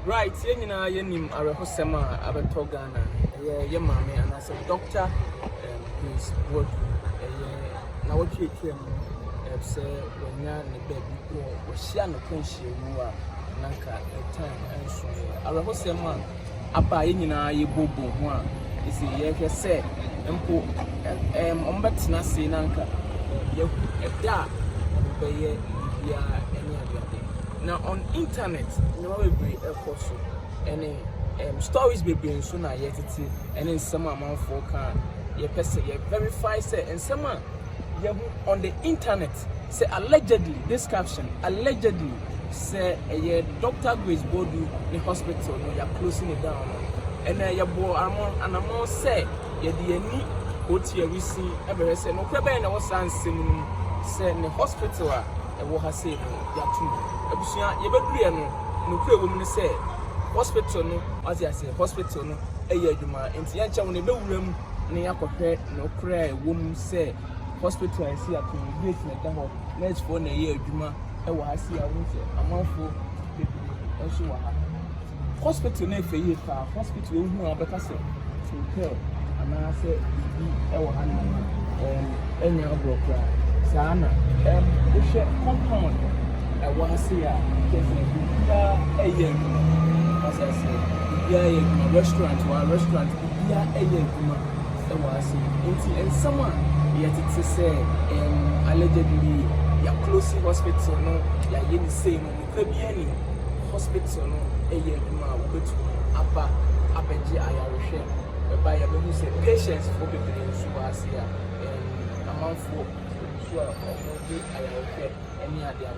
Right, yenim arehosema abeto Ghana. Ye mame and as a doctor is what na what you came say when ya ne baby ko o hia no kwanhie mu a nanka time enso arehosema apa ye nyina ye bobo ho a isi ye hwe se mpo ombetena se nanka ye eda obeye bia eni abiade. Now on internet, you know we also any stories be being soon na yet and in some amount for can you person you verify say and some on the internet say allegedly this caption allegedly say Dr. Grace Boadu in hospital no you are closing it down and you bo and amount say you the any oti we see ever say no crebe na was ansem say in the hospital e wo ha say ya tu abusia ye bedure no kure wo mu say hospital no as I say hospital no eye adwuma enti ya nche wo ne bewuram ne yakɔhwɛ no kure wo mu say hospital I see at gate na da ho next for na eye adwuma e wo ha see a wo say amanfo bebere enso wa ha hospital na efe ye ka hospital wo hu abeka say to ana say bi e wo ha no enya obrokra sana wo hwɛ compound I want to see a as I say, restaurant or restaurant, and someone yet it say allegedly you're closing hospital, no, you're the same, could be any hospital, no, but upper Irish, by a baby say patients for people in Suasia and amount for sure, I any other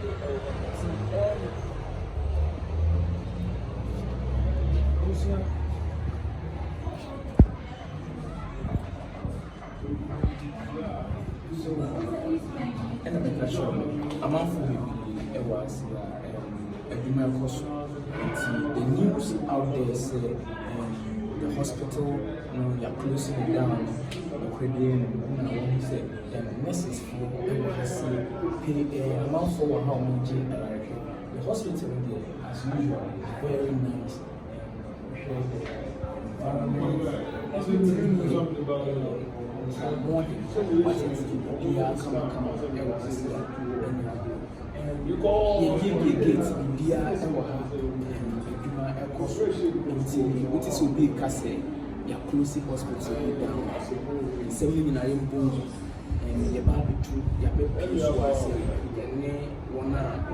the news out there say the hospital, you are closing it down. Nurses for pay amount for how much the hospital there, as usual, very nice. Which is will be Casse, your closing hospital down. 79 bones and your barbecue, your baby, so I say, one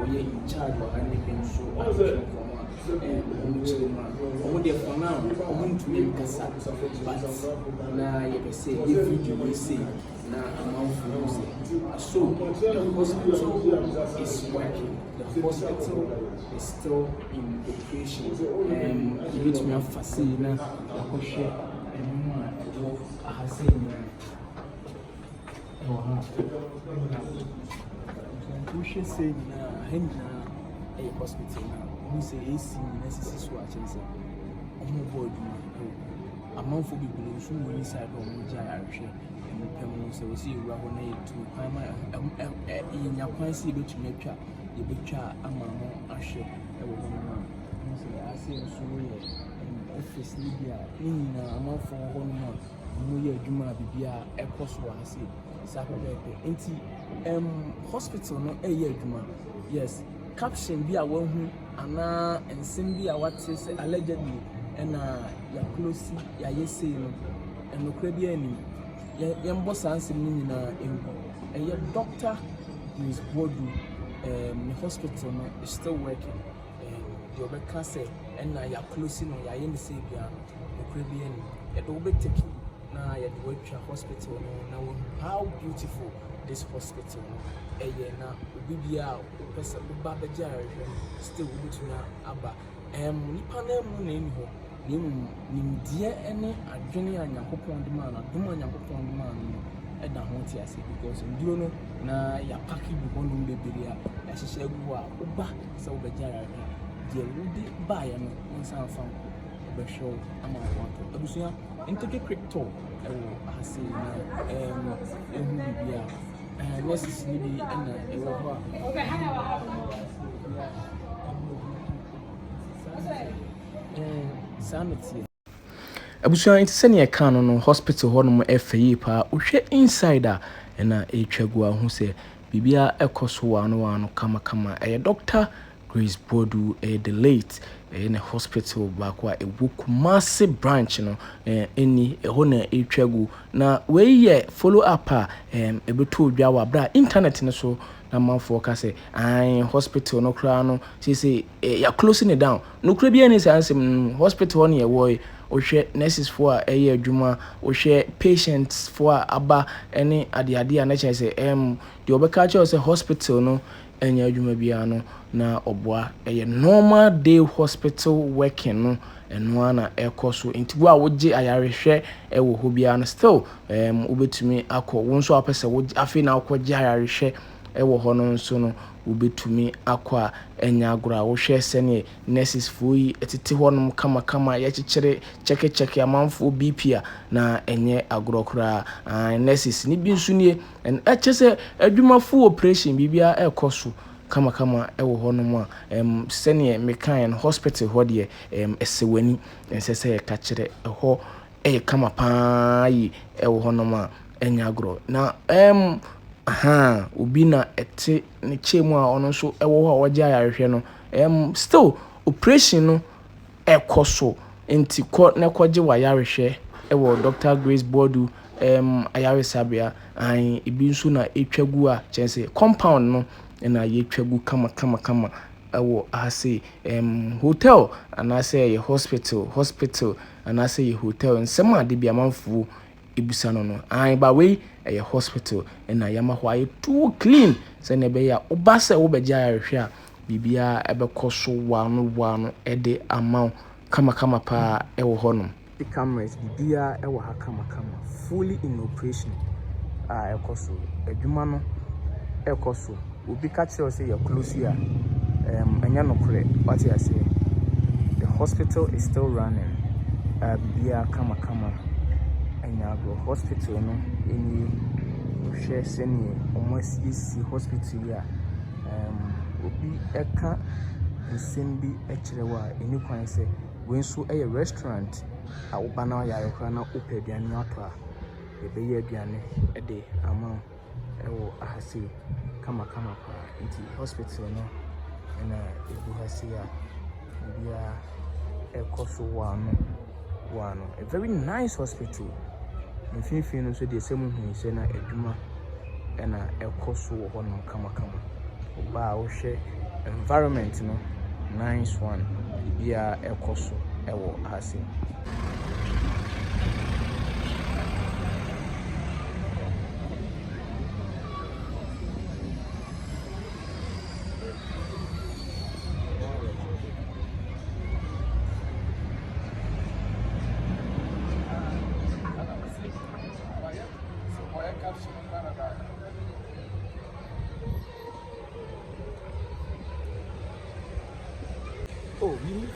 we in charge of anything so. And there for now, I want to make a sacrifice, but now you can say, if you will say, now I'm out for so the hospital is working, the hospital is still in operation, and you need to have facility now, the share, and more, I have seen. We should say, a hospital now. We say AC necessary swatch and say, oh, a month for people who will inside or Irish and permanent. So we see you rather to in your fancy bit to make the butcher among Asher. I say, so office Libya in a month for 1 month. Muye Juma Bibia, Ecos was Saturday. Hospital no a year Juma. Yes. Caption be a one who ana and send be a what says allegedly and ya close ya yes and no crediani yan boss answer meaning and your doctor is Boadu the hospital no is still working the other cancer and ya closing or ya in the same no crediani it will be taking now ya the work hospital now how beautiful this hospital na bibia person ba bejare still we to aba nipa na mu na eni ho nim die ene adwene anyankopon de man adom anyankopon de man no e da ho ti ase because nduro no na ya package bi honum beberia ya hyehyɛ agu a oba sɛ wo bejare die wudi ba ya no nsan fam be show ama wato abusuya intake crypto e wo ase na ehu bibia nurses ni bi na ewo ho a sanity abusua nti sɛ ne ka no hospital hɔ no mo ɛfɛ yi pa wohwɛ inside a ɛna ɛtwagu a ho sɛ bibia ɛkɔ so wano kama ɛyɛ Dr. Grace Boadu the late in a hospital baako a ɛwɔ Kumasi branch no ɛni ɛhɔ na ɛtwagu na wei yɛ follow up a ɛbɛtɔ dwa wɔ abra internet no so na manfo ka sɛ hospital no kra no say ya closing it down no kra bia ni sɛ ansɛm hospital no yɛ wɔ ohwɛ nurses for a ɛyɛ adwuma ohwɛ patients for aba ɛne ade a na kyerɛ sɛ deɛ ɔbɛka kyerɛ sɛ hospital no ɛnyɛ adwuma bia no na ɔboa ɛyɛ normal day hospital working no ɛno na ɛkɔ so nti wo a wogye ayarehwɛ ɛwɔ hɔ bia no still wobɛtumi akɔ wo nso apɛ sɛ wogye afei na akɔgye ayarehwɛ ɛwɔ hɔ no nso no wobɛtumi akɔ a ɛnya agorɔ a wohwɛ sɛne nurses fo yi ɛtete hɔ nom kama yɛkyekyere check amanfo BP a na ɛnyɛ agorɔ koraa nurses ne bi nso nie ɛkyɛ sɛ adwumafo operation bibia ɛkɔ so kama ɛwɔ hɔ nom a sɛne mekan no hospital hɔ deɛ ɛsɛ wani ɛnsɛ sɛ yɛka kyerɛ ɛhɔ ɛyɛ kama paa yi ɛwɔ hɔ nom a ɛnya agorɔ na obi na ɛte ne kyɛmu a ɔno nso ɛwɔ hɔ a wɔgye ayarehwɛ no still operation no ɛkɔ so nti kɔ na kɔgye wayarehwɛ ɛwɔ Dr. Grace Boadu ayaresabea ebi nso na etwagu a kyɛnse compound no na yɛtwagu kama ɛwɔ ahase hotel anaasɛ yɛ hospital anaasɛ yɛ hotel nsɛm a de bi amanfo ibusa no ba wei ɛyɛ hospital na yɛma hɔ ayɛ too clean sɛ ne bɛyɛ a woba sɛ wobɛgye ayarehwɛ a bibia ɛbɛkɔ so wano ɛde ama kama paa ɛwɔ hɔ nom the cameras bibia ɛwɔ ha kama fully in operation a ɛkɔ so adwuma no ɛkɔ so obi ka kyerɛ sɛ yɛ close a ɛnyɛ nokorɛ wate ase the hospital is still running bibia kama Nyagro hospital no any share seni almost isi hospital ya obi eka nsem bi ekirewa eni kwan se we nso eye restaurant a wo bana ya rekra na opa aduane ato a ebe ye aduane de ama ewo ahase kama pa nti hospital no na ebu hase a bia ekoso wano a very nice hospital. Mfimfini no so de semu hu se na adwuma na ɛkɔ so wɔ hɔ no kama oba a wohwɛ environment no nice one bia ɛkɔ so ɛwɔ ahase Oh, you